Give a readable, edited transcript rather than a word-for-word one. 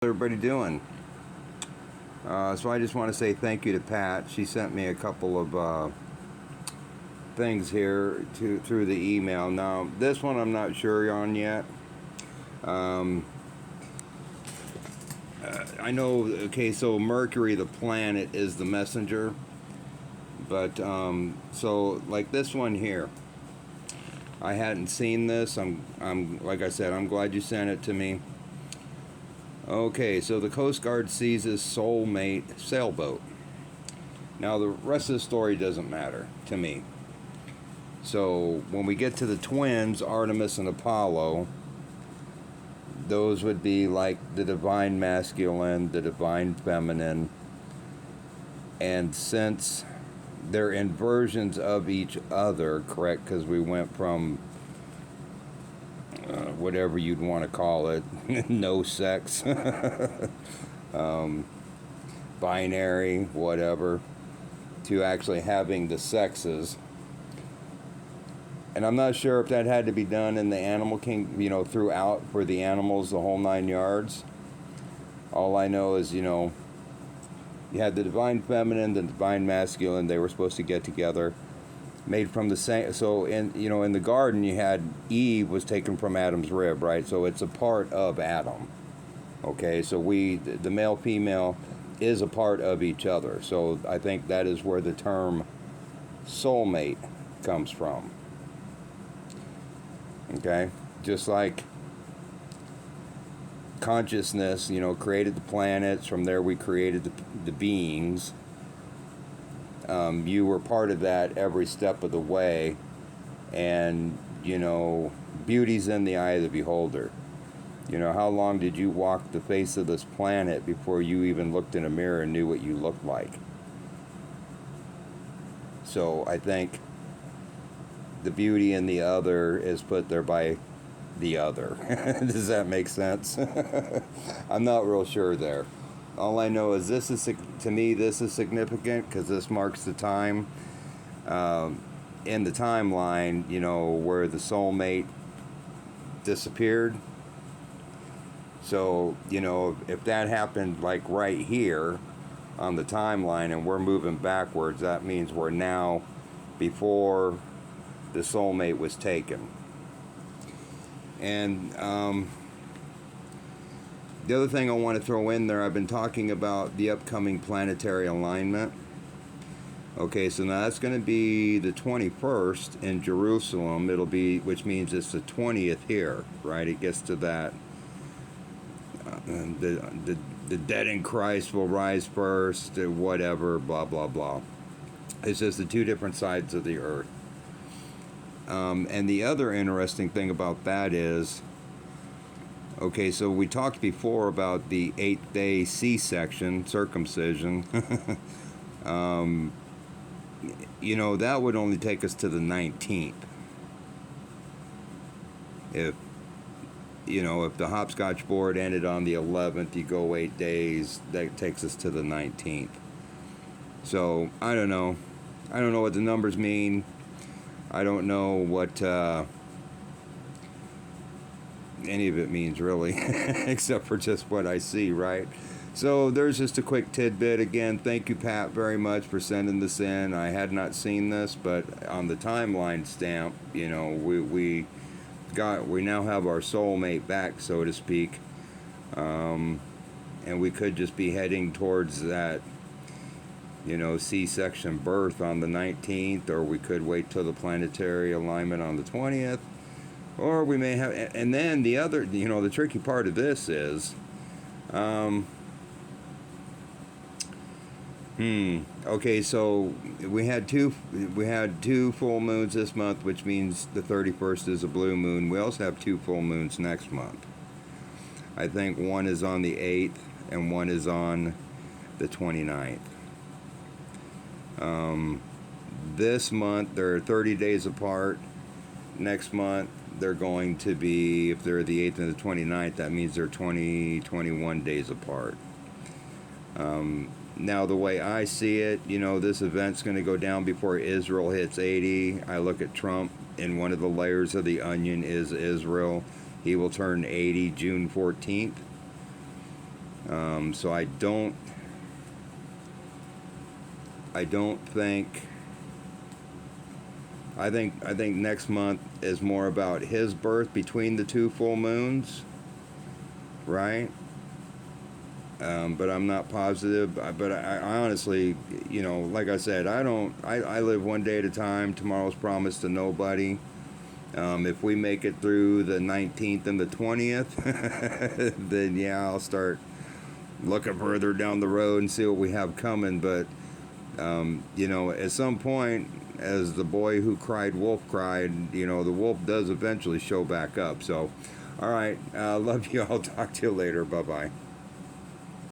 Everybody doing? So I just want to say thank you to Pat. She sent me a couple of things here through the email. Now this one I'm not sure on yet. Um, I know. Okay, so Mercury, the planet, is the messenger, but so like this one here, I hadn't seen this. I'm like I said, I'm glad you sent it to me. Okay, so the Coast Guard seizes soulmate sailboat. Now, the rest of the story doesn't matter to me. So, when we get to the twins, Artemis and Apollo, those would be like the divine masculine, the divine feminine. And since they're inversions of each other, correct? Because we went from whatever you'd want to call it, no sex, binary, whatever, to actually having the sexes. And I'm not sure if that had to be done in the animal kingdom, throughout for the animals, the whole 9 yards. All I know is, you had the divine feminine, the divine masculine. They were supposed to get together, made from the same. So in the garden, you had Eve was taken from Adam's rib, right? So it's a part of Adam. Okay, so the male female is a part of each other. So I think that is where the term soulmate comes from. Okay, just like consciousness, created the planets. From there, we created the beings. You were part of that every step of the way, and beauty's in the eye of the beholder. How long did you walk the face of this planet before you even looked in a mirror and knew what you looked like? So I think the beauty in the other is put there by the other. Does that make sense? I'm not real sure there. All I know is to me, this is significant because this marks the time in the timeline, where the soulmate disappeared. So, if that happened like right here on the timeline and we're moving backwards, that means we're now before the soulmate was taken. And the other thing I want to throw in there, I've been talking about the upcoming planetary alignment. Okay, so now that's going to be the 21st in Jerusalem. Which means it's the 20th here, right? It gets to that. The dead in Christ will rise first, whatever, blah, blah, blah. It's just the two different sides of the earth. And the other interesting thing about that is, okay, so we talked before about the 8-day C-section, circumcision. That would only take us to the 19th. If the hopscotch board ended on the 11th, you go 8 days, that takes us to the 19th. So, I don't know. I don't know what the numbers mean. I don't know what any of it means, really, except for just what I see, right? So there's just a quick tidbit. Again, thank you, Pat, very much for sending this in. I had not seen this, but on the timeline stamp, we now have our soulmate back, so to speak, and we could just be heading towards that C-section birth on the 19th, or we could wait till the planetary alignment on the 20th, or we may have. And then the other, the tricky part of this is okay, so we had two full moons this month, which means the 31st is a blue moon. We also have 2 full moons next month. I think one is on the 8th and one is on the 29th. This month they're 30 days apart. Next month they're going to be, if they're the 8th and the 29th, that means they're 21 days apart. Now, the way I see it, this event's going to go down before Israel hits 80. I look at Trump, and one of the layers of the onion is Israel. He will turn 80 June 14th. So I don't think. I think next month is more about his birth between the two full moons, right? But I'm not positive. But I honestly, you know, like I said, I live one day at a time. Tomorrow's promised to nobody. If we make it through the 19th and the 20th, then yeah, I'll start looking further down the road and see what we have coming. But you know, at some point, as the boy who cried wolf cried, you know, the wolf does eventually show back up. So, all right, love you. I'll talk to you later. Bye bye.